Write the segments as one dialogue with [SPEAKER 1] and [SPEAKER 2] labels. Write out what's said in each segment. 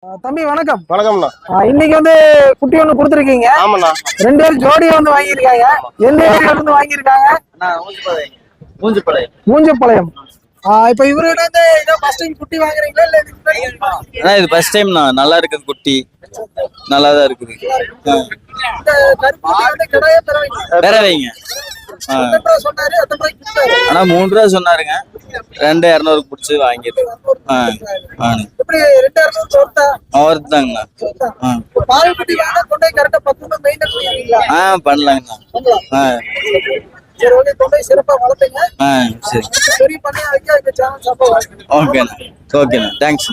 [SPEAKER 1] தம்பி வணக்கம்.
[SPEAKER 2] வணக்கம்ண்ணா.
[SPEAKER 1] இன்னைக்கு வந்து குட்டி ஒண்ணு கொடுத்துருக்கீங்க.
[SPEAKER 2] ஆமாண்ணா.
[SPEAKER 1] 2 பேரும் ஜோடியா வந்து வாங்கியிருக்காங்க. எந்த ஏரியால இருந்து வாங்கியிருக்காங்க? மூஞ்சப்பாளையம். இப்ப இவர்கிட்ட வந்து இதான் ஃபர்ஸ்ட் டைம் குட்டி வாங்குறீங்களா இல்ல
[SPEAKER 3] இது ஃபர்ஸ்ட் டைம் தான். நல்லா இருக்குது குட்டி, நல்லா தான் இருக்குது.
[SPEAKER 1] இந்த கருப்பு வந்து கடாயா
[SPEAKER 3] வேற வைங்க.
[SPEAKER 1] சொன்னாரு அந்த மாதிரி
[SPEAKER 3] ஆனா 3 ரூபா சொன்னாருங்க. 2,200 பிடிச்சி வாங்கிட்டு
[SPEAKER 1] இப்படி 2,200 ஒருத்தா
[SPEAKER 3] ஒருத்தாங்கண்ணா.
[SPEAKER 1] பால் குட்டி வாங்கினா கொண்டே கரெக்டா 10 மெயின்டைன் பண்ணிடுவீங்களா?
[SPEAKER 3] பண்ணலாங்கண்ணா.
[SPEAKER 1] சரி, ஓகே. கொண்டே சிறப்பா வளர்த்துங்க.
[SPEAKER 3] சரி,
[SPEAKER 1] பெரிய பண்ணையா வைக்க இந்த சேனல் சாப்பா.
[SPEAKER 3] ஓகேண்ணா, தேங்க்ஸ்.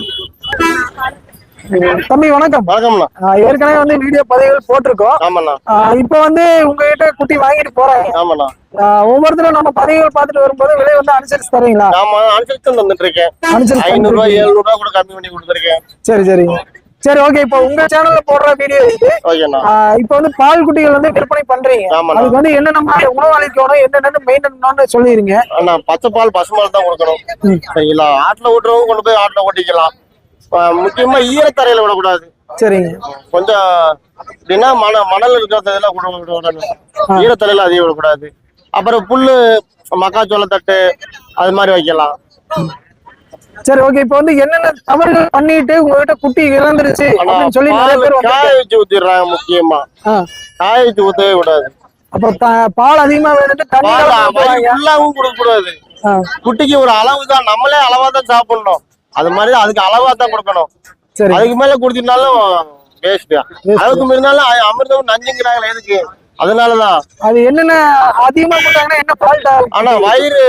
[SPEAKER 1] தம்பி வணக்கம்.
[SPEAKER 2] வணக்கம்ண்ணா.
[SPEAKER 1] ஏற்கனவே வந்து வீடியோ பதிவுகள் போட்டிருக்கோம்.
[SPEAKER 2] ஆமாண்ணா.
[SPEAKER 1] இப்ப வந்து உங்ககிட்ட குட்டி வாங்கிட்டு போறாங்க.
[SPEAKER 2] ஆமாண்ணா.
[SPEAKER 1] ஒவ்வொருத்தரும் நம்ம பதிவுகள் பார்த்துட்டு வரும்போது விலை வந்து அனுசரிச்சு தரீங்களா?
[SPEAKER 2] ஆமா, அனுசரிச்சு வந்துட்டு இருக்கேன். 500 ரூபாய் 700 ரூபாய் கூட கம்மி பண்ணி கொடுத்துருக்கேன்.
[SPEAKER 1] சரி சரி சரி, ஓகே. இப்போ உங்க சேனல்ல போடுற வீடியோ இப்போ வந்து பால் குட்டிகள் வந்து விற்பனை பண்றீங்க. அதுக்கு வந்து என்னென்ன மாதிரி உணவு அளிக்கணும், என்னென்ன மெயின்டைன் சொல்லிருங்க.
[SPEAKER 2] பச்சை பால் பசுமால் தான் கொடுக்கணும். சரிங்களா? ஆட்டுல ஓட்டுறவங்க கொண்டு போய் ஆட்டுல ஓட்டிக்கலாம். முக்கியமா ஈரத்தரையில விடக்கூடாது.
[SPEAKER 1] சரிங்க.
[SPEAKER 2] கொஞ்சம் எப்படின்னா மணல் இருக்கிறதெல்லாம் விடக்கூடாது. ஈரத்தரையில அதிகம் விடக்கூடாது. அப்புறம் புல்லு, மக்காச்சோள தட்டு அது மாதிரி வைக்கலாம்.
[SPEAKER 1] சரி, ஓகே. இப்போ வந்து என்னென்ன தவறுகள் பண்ணிட்டு உங்ககிட்ட குட்டி இறந்துருச்சு அப்படின்னு சொல்லி நிறைய பேர்
[SPEAKER 2] காய வச்சு ஊத்திடுறாங்க. முக்கியமா காய வச்சு ஊத்தவே கூடாது.
[SPEAKER 1] அப்புறம் பால் அதிகமா வேணுட்டு
[SPEAKER 2] ஃபுல்லாவும் கொடுக்க கூடாது. குட்டிக்கு ஒரு அளவு தான், நம்மளே அளவா தான் சாப்பிடணும். அது மாதிரி அதுக்கு அளவா தான் கொடுக்கணும். அதுக்கு மேல குடுத்தினாலும் வேஸ்ட். அதுக்கு மீறினாலும் அமிர்தம் நஞ்சுங்கிறாங்களே, எதுக்கு? அதனாலதான்.
[SPEAKER 1] அது என்னென்ன அதிகமா போட்டாங்கன்னா என்ன ஃபால்ட்?
[SPEAKER 2] ஆனா வயிறு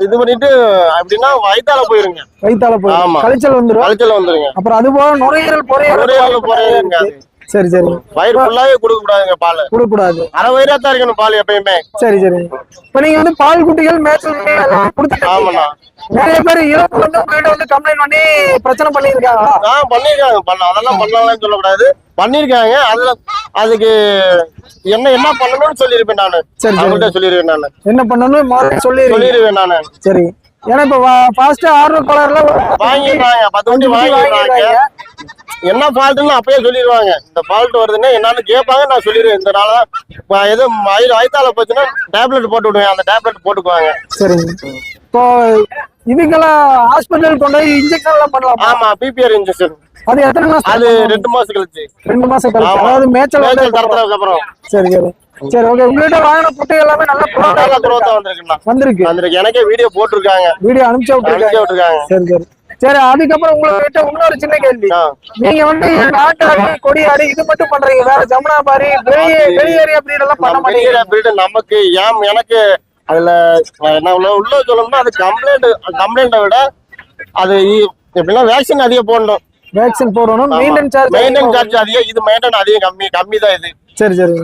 [SPEAKER 2] இது பண்ணிட்டு அப்படின்னா வயித்தால போயிருங்க.
[SPEAKER 1] வயித்தால போயிரும். களைச்சல் வந்துருங்க. அப்புறம் அது போக நுரையீரல்
[SPEAKER 2] பொறையிருங்க.
[SPEAKER 1] சரி சரி.
[SPEAKER 2] வயிறு ஃபுல்லாவே கொடுக்க கூடாதுங்க. பால்
[SPEAKER 1] கொடுக்க கூடாது.
[SPEAKER 2] அரை வயிறா தான் இருக்கணும் பால் எப்பயுமே.
[SPEAKER 1] சரி சரி. இப்ப நீங்க வந்து பால் குட்டிகள் மேய்ச்சல் கொடுத்துட்டு
[SPEAKER 2] ஆமாண்ணா.
[SPEAKER 1] நிறைய பேர் இறப்பு வந்து உங்ககிட்ட வந்து கம்ப்ளைண்ட் பண்ணி பிரச்சனை பண்ணிருக்காங்களா?
[SPEAKER 2] பண்ணிருக்காங்க. அதெல்லாம் பண்ணலாம்னு சொல்லக்கூடாது, பண்ணிருக்காங்க. அதுக்கு என்ன பண்ணணும்னு சொல்லிருப்பேன் நானு. அவங்கள்ட்ட சொல்லிருவேன் நானு
[SPEAKER 1] என்ன பண்ணணும்
[SPEAKER 2] சொல்லிருவேன் நானு.
[SPEAKER 1] சரி. ஏன்னா இப்ப ஃபாஸ்ட் ஆர்டர் கலர்ல
[SPEAKER 2] வாங்கிடுறாங்க. 10 வண்டி வாங்கிடுறாங்க. என்ன ஃபால்ட்னு அப்பயே சொல்லிடுவாங்க. இந்த ஃபால்ட் வருதுன்னா என்னன்னு கேட்பாங்க. நான் சொல்லிடுவேன். இந்த நாளதான் எதுவும் வயித்தால போச்சுன்னா டேப்லெட் போட்டு விடுவேன். அந்த டேப்லெட் போட்டுக்குவாங்க.
[SPEAKER 1] சரி. இப்போ இதுக்கெல்லாம் ஹாஸ்பிட்டல் கொண்டு போய் இன்ஜெக்ஷன் எல்லாம் பண்ணலாம்.
[SPEAKER 2] ஆமா, பிபிஆர் இன்ஜெக்ஷன்.
[SPEAKER 1] அது எத்தனை மாசம்?
[SPEAKER 2] அது 2 மாசம் கழிச்சு.
[SPEAKER 1] 2 மாசம் கழிச்சு. அதாவது மேய்ச்சல்
[SPEAKER 2] தரத்துக்கு அப்புறம்.
[SPEAKER 1] சரி சரி சரி, ஓகே. உங்ககிட்ட வாங்கின குட்டி எல்லாமே நல்லா
[SPEAKER 2] குரோத்தா வந்திருக்கு. எனக்கே வீடியோ போட்டிருக்காங்க.
[SPEAKER 1] வீடியோ அனுப்பிச்சு விட்டுருக்காங்க. சரி சரி சரி. அதுக்கப்புறம் உங்ககிட்ட இன்னொரு சின்ன கேள்வி. நீங்க வந்து நாட்டாடி, கொடியாடி இது மட்டும் பண்றீங்க, வேற ஜமுனாபாரி வெளியேறிய பிரீட் எல்லாம் பண்ண மாட்டீங்க?
[SPEAKER 2] நமக்கு எனக்கு அதுல என்ன உள்ள சொல்லணும்னா, அது கம்ப்ளைண்ட்டை விட அது எப்படின்னா வேக்சின் அதிகம் போடணும்.
[SPEAKER 1] வேக்சின் போடணும். மெயின்டெனன்ஸ்
[SPEAKER 2] சார்ஜ் அதிகம். இது மெயின்டெனன்ஸ் அதிகம் கம்மி தான் இது.
[SPEAKER 1] சரி சரி,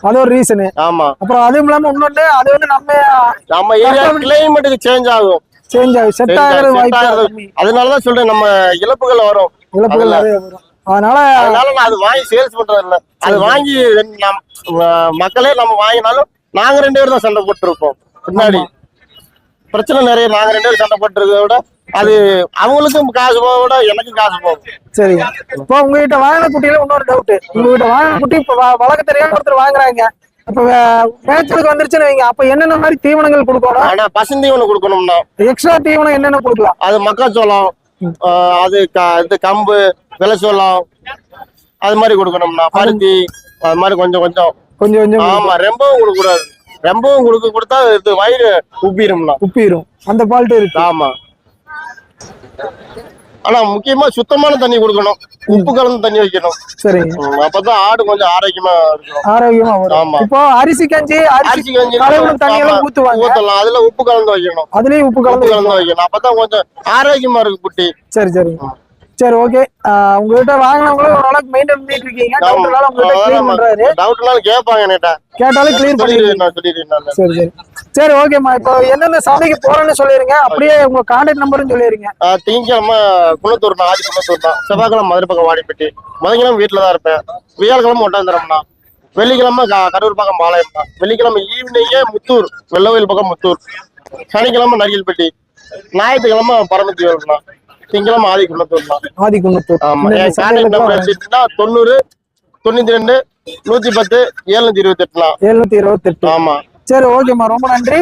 [SPEAKER 1] அது ஒரு ரீசன்.
[SPEAKER 2] ஆமா.
[SPEAKER 1] அப்புறம் அதுவும் இல்லாம இன்னொன்னு, அது வந்து நம்ம
[SPEAKER 2] ஏரியா கிளைமேட்டுக்கு சேஞ்ச் ஆகும். செட் ஆகுறது வாய்ப்பு. அதனாலதான் சொல்றேன், நம்ம இழப்புகள் வரும். அதனால நான் அது வாங்கி சேல்ஸ் பண்றது இல்ல. அது வாங்கி மக்களே நம்ம வாங்கினாலும் நாங்க 2 பேரும் தான் சண்டை போட்டுருப்போம். பின்னாடி பிரச்சனை நிறைய. நாங்க 2 பேரும் சண்டை போட்டுருக்கத விட அது அவங்களுக்கும் காசு போக எனக்கும் காசு போகும்.
[SPEAKER 1] சரி. இப்போ உங்ககிட்ட வாங்கின குட்டியில இன்னொரு டவுட். உங்ககிட்ட வாங்கின குட்டி இப்ப வளர்க்க தெரியாம ஒருத்தர் வாங்குறாங்க. இப்ப மேய்ச்சலுக்கு வந்துருச்சுன்னு வைங்க, அப்ப என்னென்ன மாதிரி தீவனங்கள் கொடுக்கணும்?
[SPEAKER 2] ஆனா பசுந்தீவனம் கொடுக்கணும்னா
[SPEAKER 1] எக்ஸ்ட்ரா தீவனம் என்னென்ன கொடுக்கலாம்?
[SPEAKER 2] அது மக்காச்சோளம், அது கம்பு, வெள்ளச்சோளம் அது மாதிரி கொடுக்கணும்னா, பருத்தி அது மாதிரி கொஞ்சம் கொஞ்சம்
[SPEAKER 1] கொஞ்சம் கொஞ்சம்.
[SPEAKER 2] ஆமா, ரொம்பவும் கொடுக்க கூடாது. ரொம்பவும் கொடுத்தா இது வயிறு உப்பிரும். அந்த ஃபால்ட் இருக்கு. ஆமா. ஆனா முக்கியமா சுத்தமான தண்ணி கொடுக்கணும். உப்பு கலந்து தண்ணி வைக்கணும்.
[SPEAKER 1] சரி.
[SPEAKER 2] அப்பதான் ஆடு கொஞ்சம் ஆரோக்கியமா
[SPEAKER 1] வரும். ஆமா. இப்போ அரிசி கஞ்சி
[SPEAKER 2] ஊத்தலாம். அதுல உப்பு கலந்து வைக்கணும்.
[SPEAKER 1] அதுலயும் உப்பு கலந்து
[SPEAKER 2] வைக்கணும். அப்பதான் கொஞ்சம் ஆரோக்கியமா இருக்கு குட்டி.
[SPEAKER 1] சரி சரி சரி, ஓகே. உங்ககிட்ட வாங்கினவங்களும் ஓரளவுக்கு மெயின்டைன் பண்ணிட்டு இருக்கீங்க.
[SPEAKER 2] டவுட்னாலும் கேட்பாங்க.
[SPEAKER 1] கேட்டாலும் கிளியர் பண்ணிடுறேன். சரி சரி சரி, ஓகேம்மா. இப்போ எந்தெந்த சந்தைக்கு போறேன்னு சொல்லிருங்க. அப்படியே உங்க கான்டாக்ட் நம்பரும் சொல்லிருங்க.
[SPEAKER 2] திங்கக்கிழமை குளத்தூர் தான், ஆதி குளத்தூர் தான். செவ்வாய்க்கிழமை மதுரை பக்கம் வாடிப்பட்டி. முதல்கிழமை வீட்டுல தான் இருப்பேன். வியாழக்கிழமை ஒட்டாந்திரம்னா. வெள்ளிக்கிழமை கரூர் பக்கம் பாளையம் தான். வெள்ளிக்கிழமை ஈவினிங்கே முத்தூர், வெள்ளவயில் பக்கம் முத்தூர். சனிக்கிழமை நரிகல்பட்டி. ஞாயிற்றுக்கிழமை பரமத்தி வேலும்னா. திங்களம் ஆதிக்குள்ளத்தூர் தான்.
[SPEAKER 1] ஆதிக்குன்னத்தூர்.
[SPEAKER 2] ஆமா. என் கான்டாக்ட் நம்பர் எடுத்துட்டீங்கன்னா 90 92 110 728
[SPEAKER 1] 728.
[SPEAKER 2] ஆமா.
[SPEAKER 1] சரி, ஓகேம்மா, ரொம்ப நன்றி.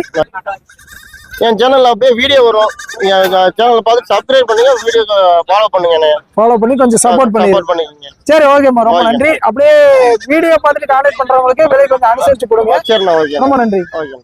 [SPEAKER 2] என் சேனல்ல அப்படியே வீடியோ வரும். என் சேனலை பார்த்து சப்ஸ்கிரைப் பண்ணுங்க, வீடியோ ஃபாலோ பண்ணுங்க,
[SPEAKER 1] ஃபாலோ பண்ணி கொஞ்சம் சப்போர்ட்
[SPEAKER 2] பண்ணிக்கங்க.
[SPEAKER 1] சரி, ஓகேம்மா, ரொம்ப நன்றி. அப்படியே வீடியோ பார்த்துட்டு கான்டாக்ட் பண்றவங்களுக்கு விலை கொஞ்சம் அனுசரிச்சு கொடுங்க.
[SPEAKER 2] சரிண்ணா, ஓகே,
[SPEAKER 1] ரொம்ப நன்றி.
[SPEAKER 2] ஓகே.